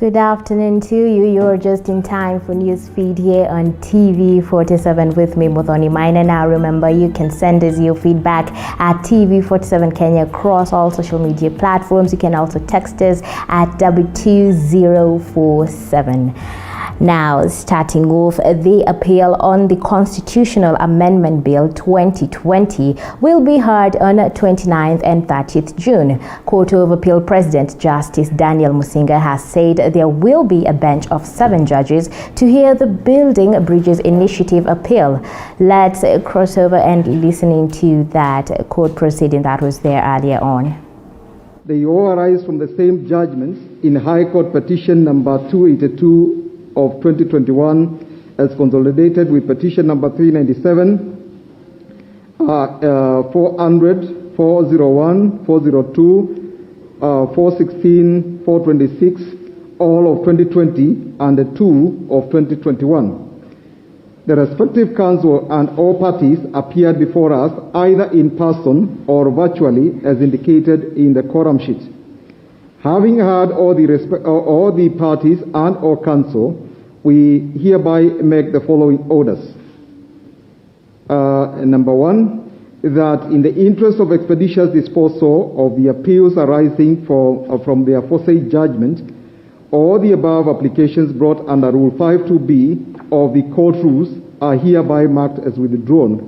Good afternoon to you. You're just in time for news feed here on TV 47 with me, Muthoni Maina. Now remember, you can send us your feedback at TV 47 Kenya across all social media platforms. You can also text us at 22047. Now, starting off, the appeal on the Constitutional Amendment Bill 2020 will be heard on 29th and 30th June. Court of Appeal President Justice Daniel Musinga has said there will be a bench of 7 judges to hear the Building Bridges Initiative appeal. Let's cross over and listen into that court proceeding that was there earlier on. They all arise from the same judgments in High Court Petition number 282 of 2021 as consolidated with petition number 397, 400, 401, 402, 416, 426, all of 2020 and the 2 of 2021. The respective counsel and all parties appeared before us either in person or virtually as indicated in the quorum sheet. Having heard all the parties and or counsel, we hereby make the following orders. Number 1, that in the interest of expeditious disposal of the appeals arising from the aforesaid judgment, all the above applications brought under Rule 52B of the Court Rules are hereby marked as withdrawn.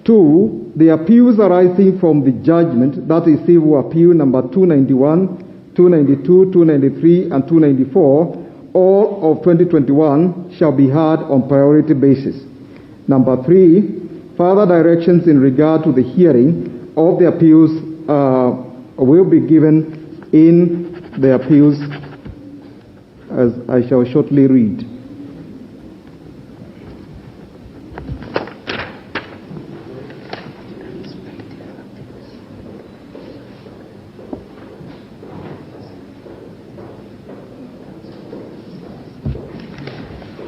2, the appeals arising from the judgment, that is civil appeal number 291, 292, 293, and 294, all of 2021 shall be heard on priority basis. Number 3, further directions in regard to the hearing of the appeals will be given in the appeals as I shall shortly read.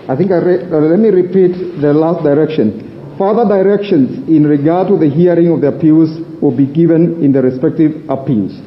I think let me repeat the last direction. Further directions in regard to the hearing of the appeals will be given in the respective appeals.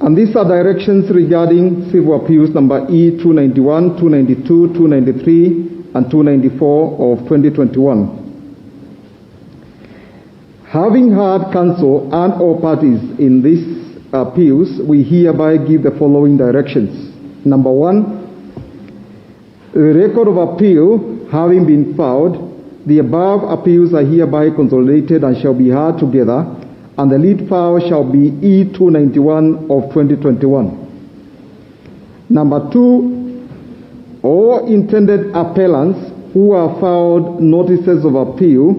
And these are directions regarding civil appeals number E291, 292, 293, and 294 of 2021. Having heard counsel and all parties in these appeals, we hereby give the following directions. Number 1, the record of appeal having been filed, the above appeals are hereby consolidated and shall be heard together, and the lead file shall be E291 of 2021. Number 2, all intended appellants who have filed notices of appeal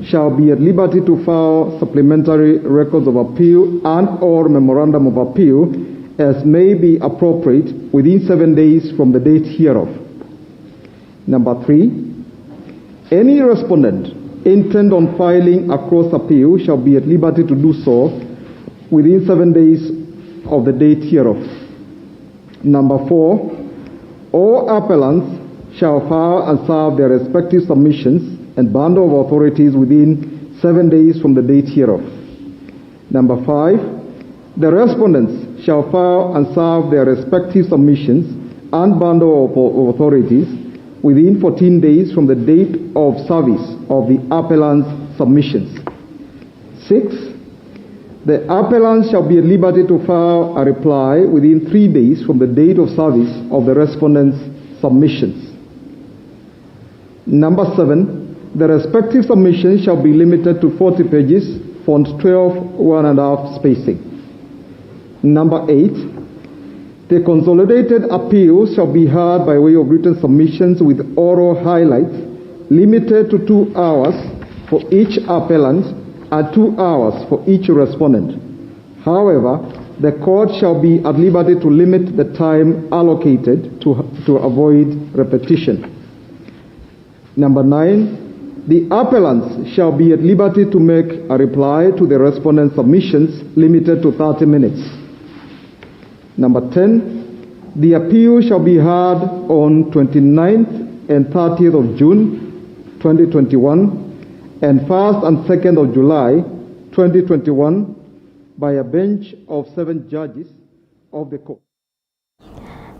shall be at liberty to file supplementary records of appeal and or memorandum of appeal as may be appropriate within 7 days from the date hereof. Number 3, any respondent intent on filing a cross appeal shall be at liberty to do so within 7 days of the date hereof. Number 4, all appellants shall file and serve their respective submissions and bundle of authorities within 7 days from the date hereof. Number 5, the respondents shall file and serve their respective submissions and bundle of authorities within 14 days from the date of service of the appellant's submissions. 6, the appellant shall be at liberty to file a reply within 3 days from the date of service of the respondent's submissions. Number 7, the respective submissions shall be limited to 40 pages, font 12, 1.5 spacing. Number 8, the consolidated appeals shall be heard by way of written submissions with oral highlights, limited to 2 hours for each appellant and 2 hours for each respondent. However, the court shall be at liberty to limit the time allocated to avoid repetition. Number 9, the appellants shall be at liberty to make a reply to the respondent's submissions limited to 30 minutes. Number 10, the appeal shall be heard on 29th and 30th of June 2021 and 1st and 2nd of July 2021 by a bench of 7 judges of the court.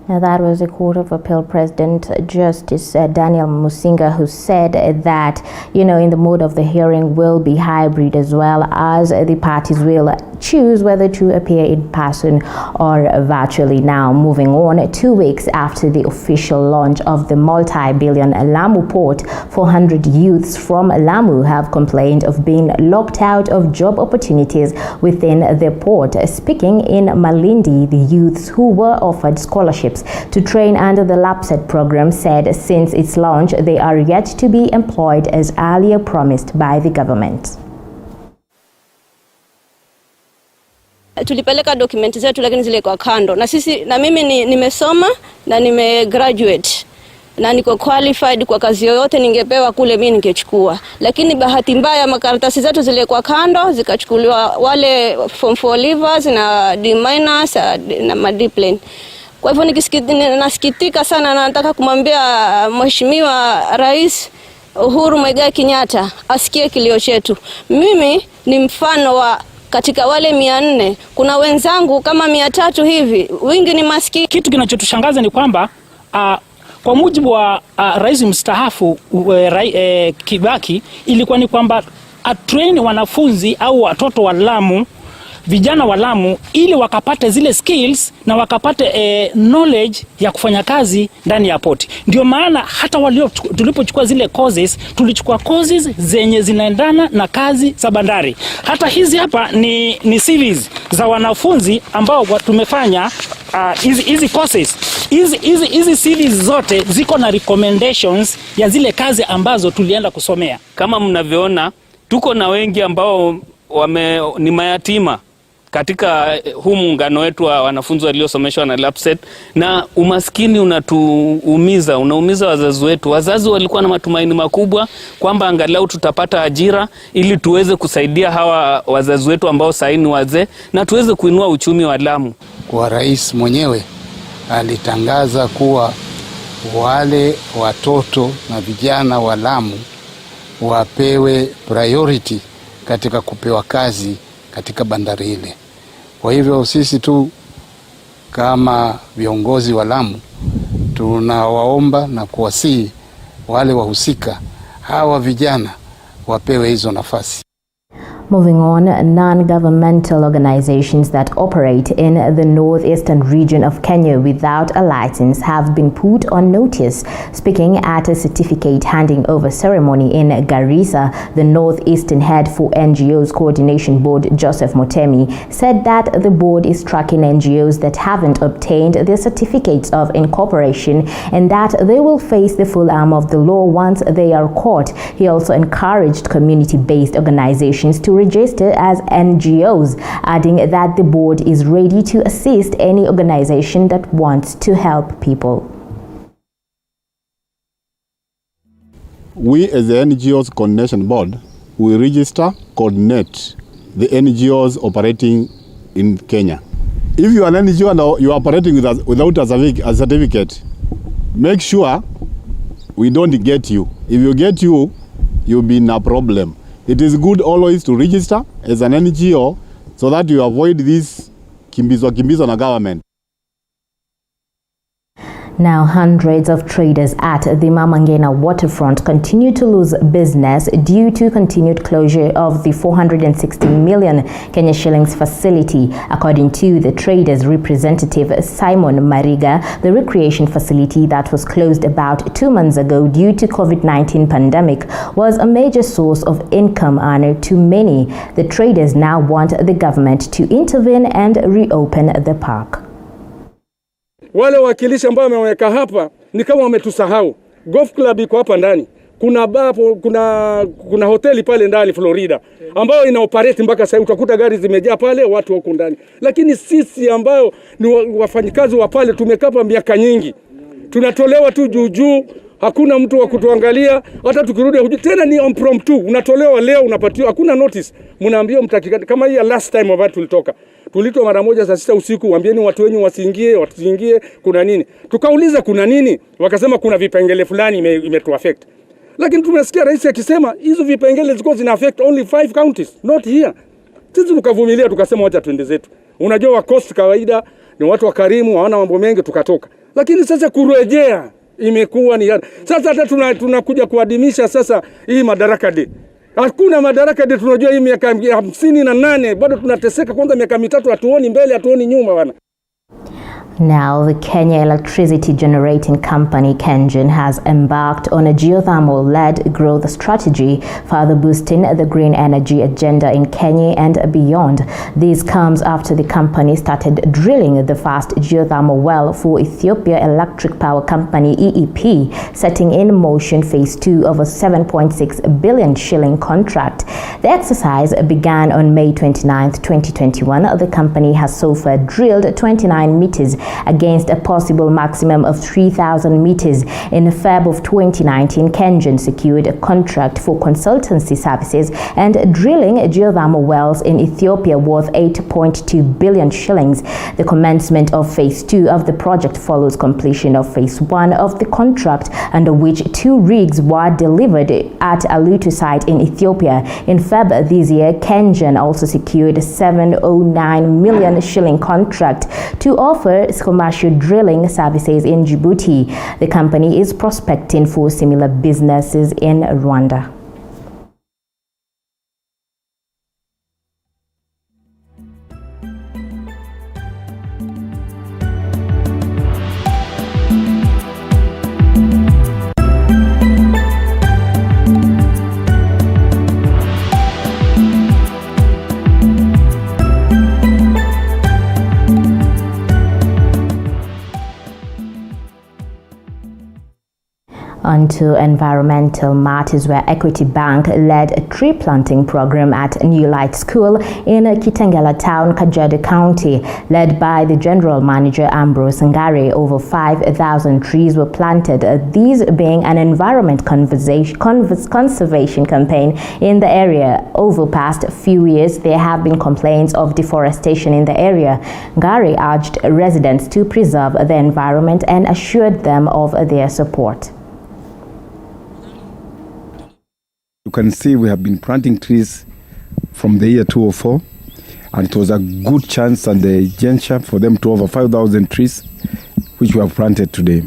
Now that was the Court of Appeal President Justice Daniel Musinga, who said that, in the mode of the hearing will be hybrid, as well as the parties will choose whether to appear in person or virtually. Now, moving on, 2 weeks after the official launch of the multi-billion Lamu port, 400 youths from Lamu have complained of being locked out of job opportunities within the port. Speaking in Malindi, the youths who were offered scholarships to train under the LAPSET program said since its launch, they are yet to be employed as earlier promised by the government. Tulipeleka dokumenti zetu lakini zile kwa kando. Na mimi nimesoma na nimegraduate. Na niko qualified kwa kazi yoyote ningepewa kule mimi ningechukua. Lakini bahati mbaya makaratasi zetu zile kwa kando zikachukuliwa wale form 4 leavers na D- na madipline. Kwa hivyo nasikitika sana na nataka kumwambia Mheshimiwa Rais Uhuru Muigai Kenyatta asikie kilio chetu. Mimi ni mfano wa katika wale 400, kuna wenzangu kama 300 hivi, wingi ni maskini. Kitu kinachotushangaza ni kwamba kwa mujibu wa rais mstaafu Kibaki, ilikuwa ni kwamba atrain wanafunzi au watoto wa Lamu, vijana wa Lamu, ili wakapate zile skills na wakapate knowledge ya kufanya kazi ndani ya port. Ndio maana hata tulipochukua zile courses, tulichukua courses zenye zinaendana na kazi za bandari. Hata hizi hapa ni CVs za wanafunzi ambao tumefanya hizi courses. Hizi CVs zote ziko na recommendations ya zile kazi ambazo tulienda kusomea. Kama mnavyoona, tuko na wengi ambao ni mayatima katika huu muungano wetu wa wanafunzi waliosomeshwa na LAPSET, na umaskini unaumiza wazazi wetu. Wazazi walikuwa na matumaini makubwa kwamba angalau tutapata ajira ili tuweze kusaidia hawa wazazi wetu ambao sasa ni wazee na tuweze kuinua uchumi wa Lamu. Kwa rais mwenyewe alitangaza kuwa wale watoto na vijana wa Lamu wapewe priority katika kupewa kazi katika bandari ile. Kwa hivyo sisi tu kama viongozi wa Lamu tunawaomba na kuwasihi wale wahusika hawa vijana wapewe hizo nafasi. Moving on, non-governmental organizations that operate in the northeastern region of Kenya without a license have been put on notice. Speaking at a certificate handing over ceremony in Garissa, the northeastern head for NGOs Coordination Board, Joseph Motemi, said that the board is tracking NGOs that haven't obtained their certificates of incorporation and that they will face the full arm of the law once they are caught. He also encouraged community-based organizations to register as NGOs, adding that the board is ready to assist any organization that wants to help people. We as the NGOs Coordination Board, we register, coordinate the NGOs operating in Kenya. If you are an NGO and you are operating without a certificate, make sure we don't get you. If you get you, you'll be in a problem. It is good always to register as an NGO so that you avoid this kimbizo na government. Now, hundreds of traders at the Mama Ngina waterfront continue to lose business due to continued closure of the 460 million Kenya shillings facility. According to the traders' representative Simon Mariga, the recreation facility that was closed about 2 months ago due to COVID-19 pandemic was a major source of income earner to many. The traders now want the government to intervene and reopen the park. Wale wakilishi ambao wameweka hapa ni kama wametusahau. Golf club iko hapa ndani. kuna bar, kuna hoteli pale ndani Florida ambayo ina operate mpaka sasa, utakuta gari zimejaa pale, watu wako ndani. Lakini sisi ambao ni wafanyikazi wa pale tumekaa hapa miaka nyingi, tunatolewa tu juu, hakuna mtu wa kutuangalia. Hata tukirudi tena ni impromptu, unatolewa leo unapatiwa, hakuna notice, mnaambiwa mtakikana. Kama hii last time ambayo tulitoa mara moja saa 6 usiku, waambieni watu wenyu wasiingie, kuna nini? Tukauliza kuna nini, wakasema kuna vipengele fulani imetu affect. Lakini tumesikia rais akisema hizo vipengele ziko zina affect only 5 counties, not here. Sisi tukavumilia, tukasema wacha twende zetu. Unajua wa coast kawaida ni watu wakarimu, hawana mambo mengi, tukatoka. Lakini sasa kurejea imekuwa ni sasa, hata tunakuja kuadhimisha sasa hii Madaraka Day. Hakuna Madaraka Day, tunajua hii miaka 58 bado tunateseka. Kwanza miaka 3 hatuoni mbele, hatuoni nyuma bwana. Now, the Kenya Electricity Generating Company, KENGEN, has embarked on a geothermal-led growth strategy, further boosting the green energy agenda in Kenya and beyond. This comes after the company started drilling the first geothermal well for Ethiopia Electric Power Company, EEP, setting in motion phase 2 of a 7.6 billion shilling contract. The exercise began on May 29, 2021. The company has so far drilled 29 meters against a possible maximum of 3,000 meters. In Feb of 2019, KENGEN secured a contract for consultancy services and drilling geothermal wells in Ethiopia worth 8.2 billion shillings. The commencement of phase 2 of the project follows completion of phase 1 of the contract, under which 2 rigs were delivered at Alutu site in Ethiopia. In Feb this year, KENGEN also secured a 709 million shilling contract to offer commercial drilling services in Djibouti. The company is prospecting for similar businesses in Rwanda. Onto environmental matters, where Equity Bank led a tree planting program at New Light School in Kitengela Town, Kajiado County. Led by the General Manager Ambrose Ngare, over 5,000 trees were planted, these being an environment conservation campaign in the area. Over past few years, there have been complaints of deforestation in the area. Ngare urged residents to preserve the environment and assured them of their support. You can see we have been planting trees from the year 2004, and it was a good chance and a juncture for them to over 5,000 trees, which we have planted today.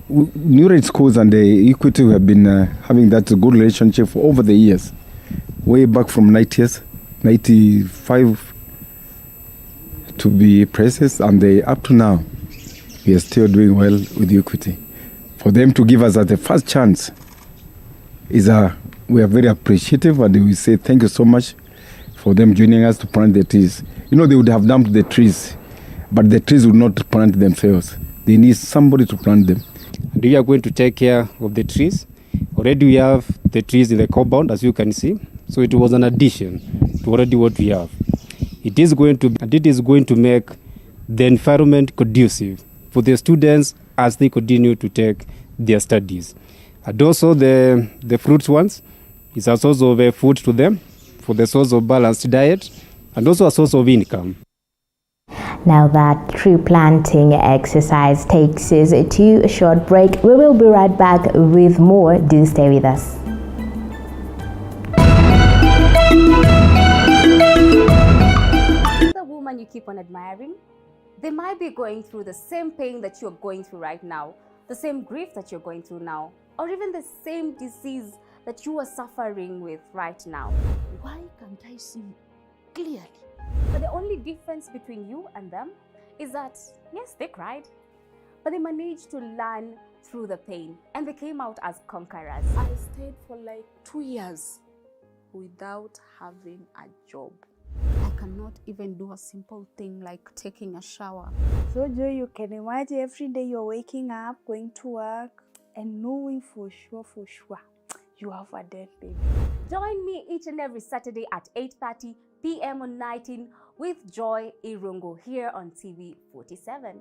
New Light Schools and the Equity have been having that good relationship for over the years, way back from 95 to be precise, and up to now, we are still doing well with Equity. For them to give us the first chance, we are very appreciative, and we say thank you so much for them joining us to plant the trees. You know, they would have dumped the trees, but the trees would not plant themselves. They need somebody to plant them. We are going to take care of the trees. Already we have the trees in the compound, as you can see. So it was an addition to already what we have. It is going to make the environment conducive for the students as they continue to take their studies. And also the fruits ones is a source of food to them, for the source of balanced diet, and also a source of income. Now that tree planting exercise takes us to a short break, we will be right back with more. Do stay with us. The woman you keep on admiring, they might be going through the same pain that you're going through right now, the same grief that you're going through now, or even the same disease that you are suffering with right now. Why can't I see clearly? But the only difference between you and them is that, yes, they cried, but they managed to learn through the pain, and they came out as conquerors. I stayed for like 2 years without having a job. I cannot even do a simple thing like taking a shower. So Joy, you can imagine every day you're waking up, going to work, and knowing for sure, you have a dead baby. Join me each and every Saturday at 8:30 p.m. on 19 with Joy Irungu here on TV 47.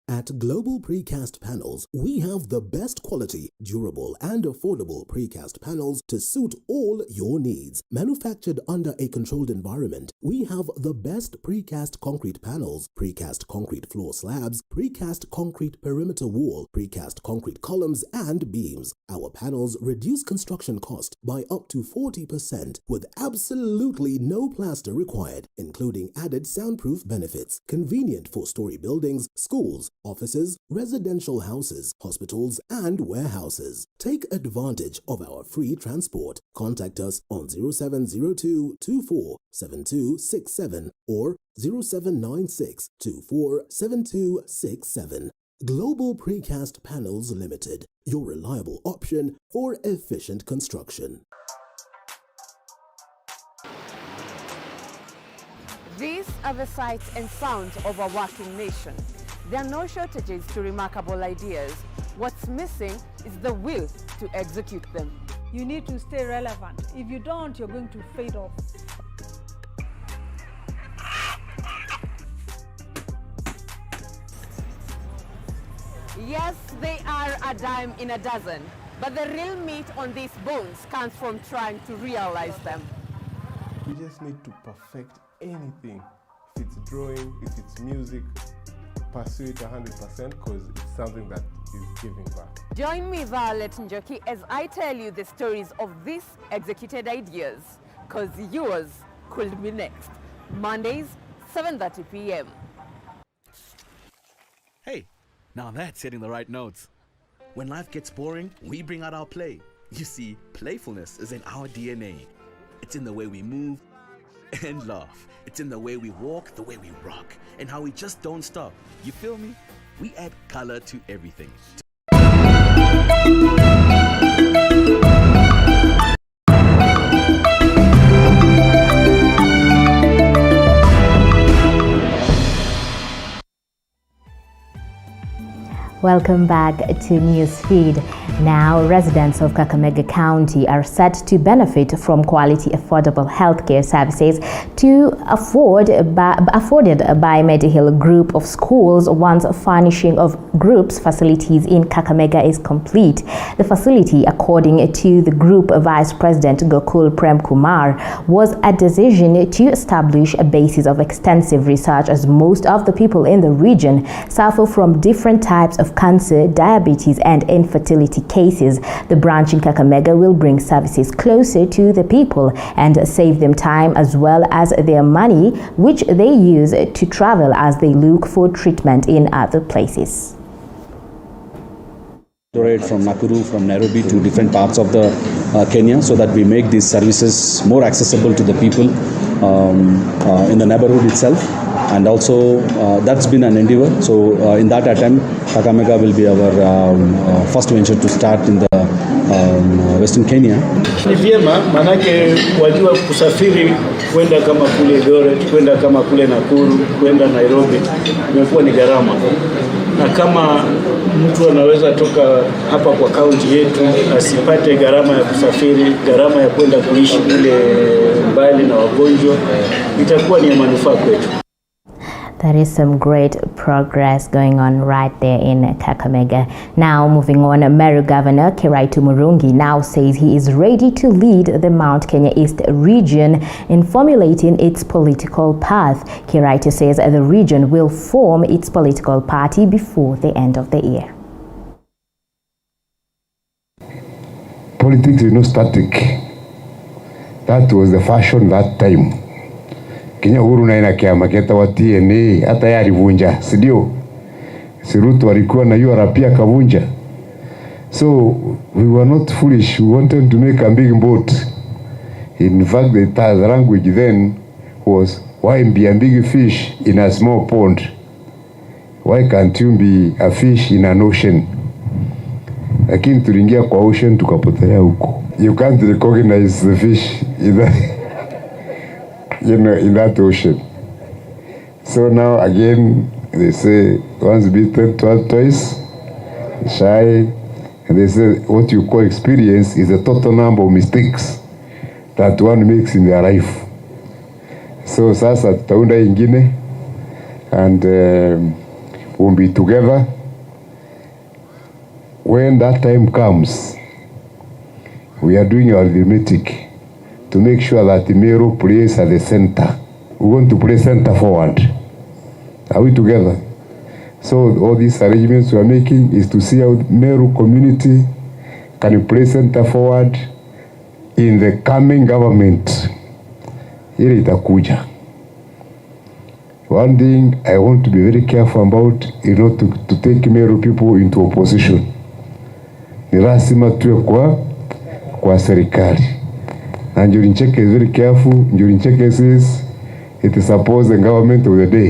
At Global Precast Panels, we have the best quality, durable, and affordable precast panels to suit all your needs. Manufactured under a controlled environment, we have the best precast concrete panels, precast concrete floor slabs, precast concrete perimeter wall, precast concrete columns, and beams. Our panels reduce construction cost by up to 40% with absolutely no plaster required, including added soundproof benefits. Convenient four-story buildings, schools, offices, residential houses, hospitals, and warehouses. Take advantage of our free transport. Contact us on 0702 24 7267 or 0796 24 7267. Global Precast Panels Limited, your reliable option for efficient construction. These are the sights and sounds of a working nation. There are no shortages to remarkable ideas. What's missing is the will to execute them. You need to stay relevant. If you don't, you're going to fade off. Yes, they are a dime in a dozen, but the real meat on these bones comes from trying to realize them. You just need to perfect anything. If it's drawing, if it's music, pursue it 100% because it's something that is giving back. Join me, Violet Njoki, as I tell you the stories of these executed ideas, because yours could be next. Mondays, 7:30 p.m. Hey, now that's hitting the right notes. When life gets boring, we bring out our play. You see, playfulness is in our DNA. It's in the way we move and laugh. It's in the way we walk, the way we rock, and how we just don't stop. You feel me? We add color to everything. Welcome back to Newsfeed. Now, residents of Kakamega County are set to benefit from quality, affordable healthcare services afforded by Medihill Group of Schools once furnishing of group's facilities in Kakamega is complete. The facility, according to the group Vice President Gokul Prem Kumar, was a decision to establish a basis of extensive research, as most of the people in the region suffer from different types of cancer, diabetes, and infertility cases. The branch in Kakamega will bring services closer to the people and save them time as well as their money, which they use to travel as they look for treatment in other places. From Nakuru, from Nairobi to different parts of the Kenya, so that we make these services more accessible to the people in the neighborhood itself. And also that's been an endeavor. So in that attempt, Kakamega will be our first venture to start in the Western Kenya. Ni vyema manake wajua kusafiri kwenda kama kule Eldoret, kwenda kama kule Nakuru, kwenda Nairobi imekuwa ni gharama. Na kama mtu anaweza toka hapa kwa kaunti yetu asipate gharama ya kusafiri, gharama ya kwenda kuishi kule mbali na wagonjwa, itakuwa ni manufaa kwetu. There is some great progress going on right there in Kakamega. Now, moving on, Meru Governor Kiraitu Murungi now says he is ready to lead the Mount Kenya East region in formulating its political path. Kiraitu says the region will form its political party before the end of the year. Politics is not static. That was the fashion that time. Kenya Uhuru na ina kiama kita wa TNA hata yari vunja, sidio? Siruto alikuwa na hiyo pia kavunja. So we were not foolish. We wanted to make a big boat. In fact, the language then was, why be a big fish in a small pond? Why can't you be a fish in an ocean? Lakini tuliingia kwa ocean tukapotelea huko. You can't recognize the fish in that ocean. So now again, They say once bitten, twice shy. And they say what you call experience is a total number of mistakes that one makes in their life. So sasa tutaunda ingine and we'll be together. When that time comes, we are doing our arithmetic to make sure that the Meru plays at the center. We want to play center forward. Are we together? So all these arrangements we are making is to see how Meru community can play center forward in the coming government. Ile itakuja. One thing I want to be very careful about is not to take Meru people into opposition. Ni lazima tuwe kwa serikali. And Njuri Ncheke is very careful. Njuri Ncheke says it is supposed the government of the day